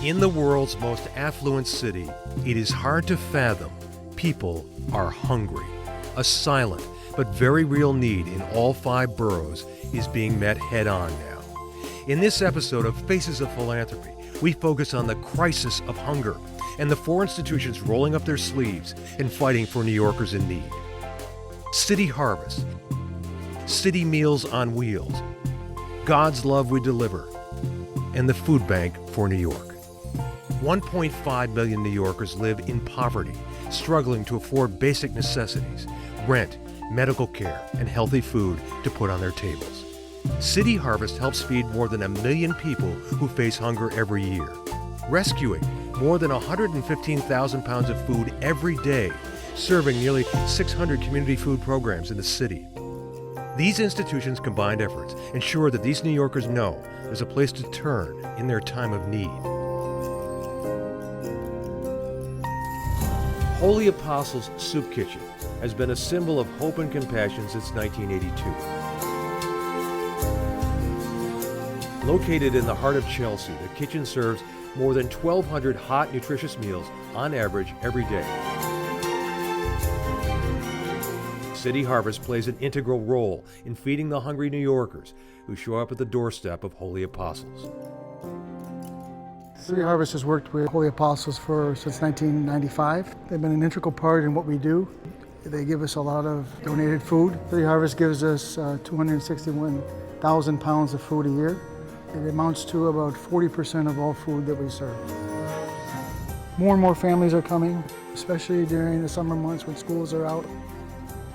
In the world's most affluent city, it is hard to fathom people are hungry. A silent but very real need in all 5 boroughs is being met head-on now. In this episode of Faces of Philanthropy, we focus on the crisis of hunger and the 4 institutions rolling up their sleeves and fighting for New Yorkers in need. City Harvest, City Meals on Wheels, God's Love We Deliver, and the Food Bank for New York. 1.5 million New Yorkers live in poverty, struggling to afford basic necessities, rent, medical care, and healthy food to put on their tables. City Harvest helps feed more than 1 million people who face hunger every year, rescuing more than 115,000 pounds of food every day, serving nearly 600 community food programs in the city. These institutions' combined efforts ensure that these New Yorkers know there's a place to turn in their time of need. Holy Apostles Soup Kitchen has been a symbol of hope and compassion since 1982. Located in the heart of Chelsea, the kitchen serves more than 1,200 hot, nutritious meals on average every day. City Harvest plays an integral role in feeding the hungry New Yorkers who show up at the doorstep of Holy Apostles. City Harvest has worked with Holy Apostles since 1995. They've been an integral part in what we do. They give us a lot of donated food. City Harvest gives us 261,000 pounds of food a year. It amounts to about 40% of all food that we serve. More and more families are coming, especially during the summer months when schools are out.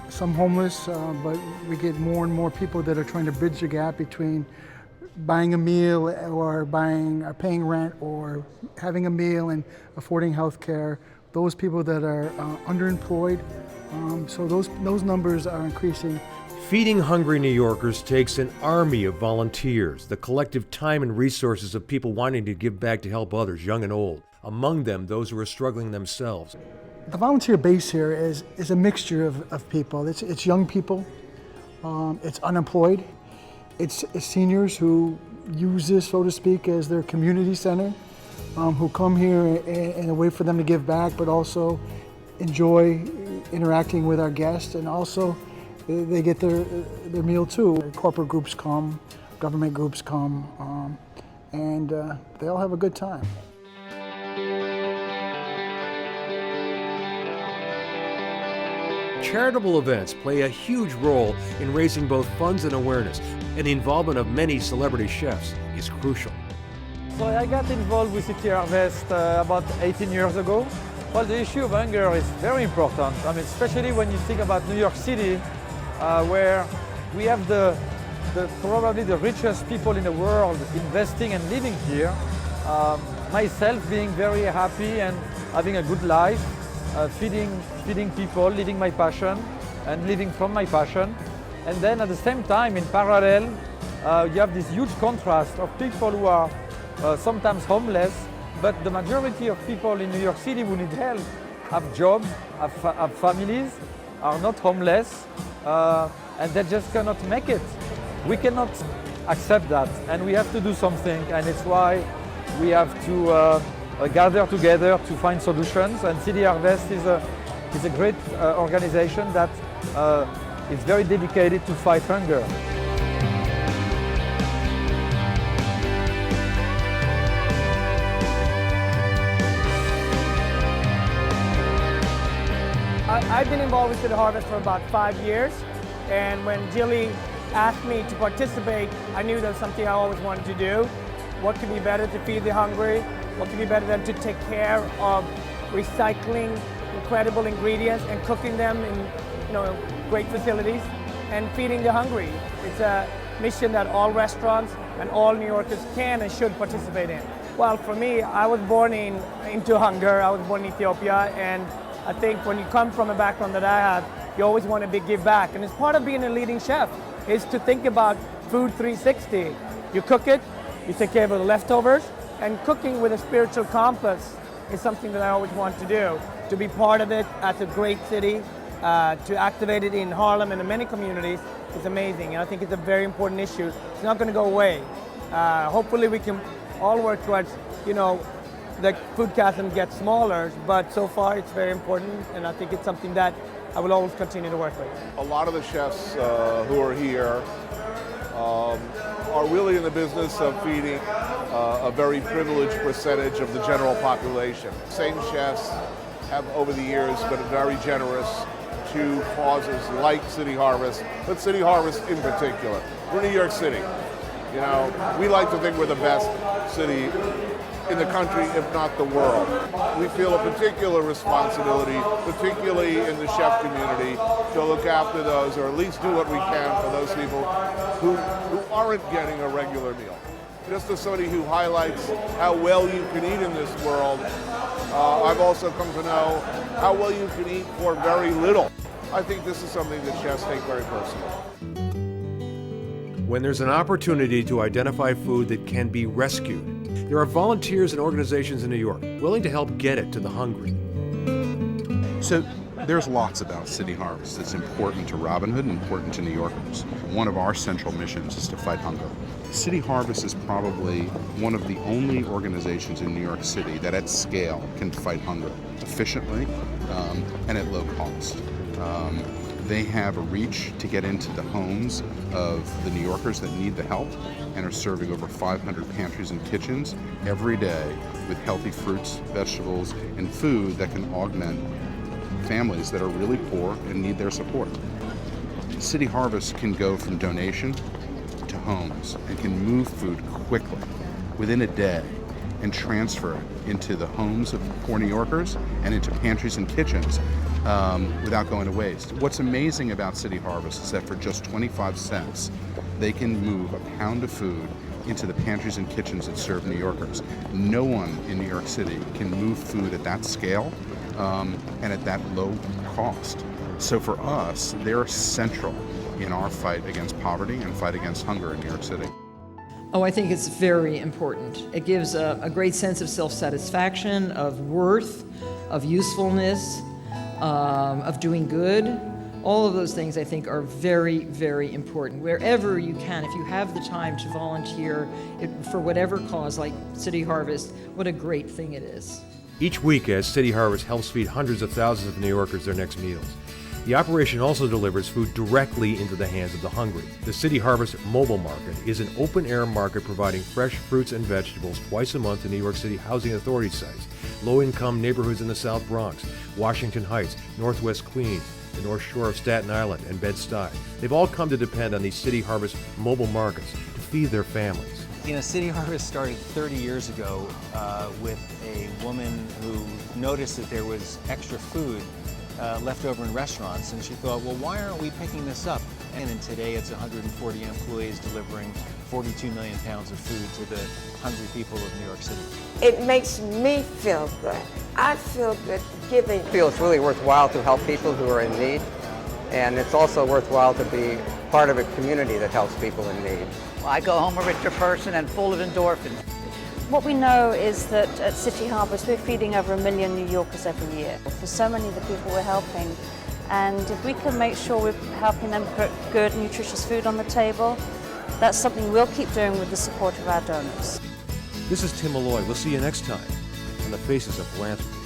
Some homeless, but we get more and more people that are trying to bridge the gap between buying a meal or paying rent or having a meal and affording health care. Those people that are underemployed, so those numbers are increasing. Feeding hungry New Yorkers takes an army of volunteers, the collective time and resources of people wanting to give back to help others, young and old, among them those who are struggling themselves. The volunteer base here is a mixture of people. It's young people, it's unemployed, it's seniors who use this, so to speak, as their community center, who come here in a way for them to give back, but also enjoy interacting with our guests, and also they get their meal too. Corporate groups come, government groups come, and they all have a good time. Charitable events play a huge role in raising both funds and awareness, and the involvement of many celebrity chefs is crucial. So I got involved with City Harvest about 18 years ago. Well, the issue of hunger is very important. I mean, especially when you think about New York City, where we have probably the richest people in the world investing and living here. Myself being very happy and having a good life, feeding people, living my passion and living from my passion. And then at the same time, in parallel, you have this huge contrast of people who are sometimes homeless, but the majority of people in New York City who need help have jobs, have families, are not homeless, and they just cannot make it. We cannot accept that, and we have to do something, and it's why we have to gather together to find solutions. And City Harvest is a great organization that is very dedicated to fight hunger. I've been involved with City Harvest for about 5 years, and when Jilly asked me to participate, I knew that was something I always wanted to do. What could be better to feed the hungry? What could be better than to take care of recycling incredible ingredients and cooking them in great facilities and feeding the hungry? It's a mission that all restaurants and all New Yorkers can and should participate in. Well, for me, I was born into hunger. I was born in Ethiopia, and I think when you come from a background that I have, you always want to give back. And it's part of being a leading chef is to think about food 360. You cook it, you take care of the leftovers, and cooking with a spiritual compass is something that I always want to do. To be part of it at a great city, to activate it in Harlem and in many communities is amazing. And I think it's a very important issue. It's not going to go away. Hopefully we can all work towards, the food chasm gets smaller, but so far it's very important, and I think it's something that I will always continue to work with. A lot of the chefs who are here are really in the business of feeding a very privileged percentage of the general population. Same chefs have over the years been very generous to causes like City Harvest, but City Harvest in particular. We're New York City. You know, we like to think we're the best city in the country, if not the world. We feel a particular responsibility, particularly in the chef community, to look after those, or at least do what we can for those people who aren't getting a regular meal. Just as somebody who highlights how well you can eat in this world, I've also come to know how well you can eat for very little. I think this is something that chefs take very personally. When there's an opportunity to identify food that can be rescued, there are volunteers and organizations in New York willing to help get it to the hungry. So there's lots about City Harvest that's important to Robin Hood and important to New Yorkers. One of our central missions is to fight hunger. City Harvest is probably one of the only organizations in New York City that at scale can fight hunger efficiently and at low cost. They have a reach to get into the homes of the New Yorkers that need the help and are serving over 500 pantries and kitchens every day with healthy fruits, vegetables, and food that can augment families that are really poor and need their support. City Harvest can go from donation to homes and can move food quickly within a day and transfer it into the homes of poor New Yorkers and into pantries and kitchens without going to waste. What's amazing about City Harvest is that for just 25 cents, they can move a pound of food into the pantries and kitchens that serve New Yorkers. No one in New York City can move food at that scale and at that low cost. So for us, they're central in our fight against poverty and fight against hunger in New York City. Oh, I think it's very important. It gives a great sense of self-satisfaction, of worth, of usefulness, of doing good. All of those things I think are very, very important. Wherever you can, if you have the time to volunteer for whatever cause, like City Harvest, what a great thing it is. Each week, as City Harvest helps feed hundreds of thousands of New Yorkers their next meals, the operation also delivers food directly into the hands of the hungry. The City Harvest Mobile Market is an open-air market providing fresh fruits and vegetables twice a month to New York City Housing Authority sites, low-income neighborhoods in the South Bronx, Washington Heights, Northwest Queens, the North Shore of Staten Island, and Bed-Stuy. They've all come to depend on these City Harvest mobile markets to feed their families. You know, City Harvest started 30 years ago with a woman who noticed that there was extra food left over in restaurants, and she thought, well, why aren't we picking this up? And today it's 140 employees delivering 42 million pounds of food to the hungry people of New York City. It makes me feel good. I feel good giving. I feel it's really worthwhile to help people who are in need, and it's also worthwhile to be part of a community that helps people in need. I go home a richer person and full of endorphins. What we know is that at City Harvest we're feeding over 1 million New Yorkers every year. For so many of the people we're helping, and if we can make sure we're helping them put good, nutritious food on the table, that's something we'll keep doing with the support of our donors. This is Tim Malloy. We'll see you next time on the Faces of Philanthropy.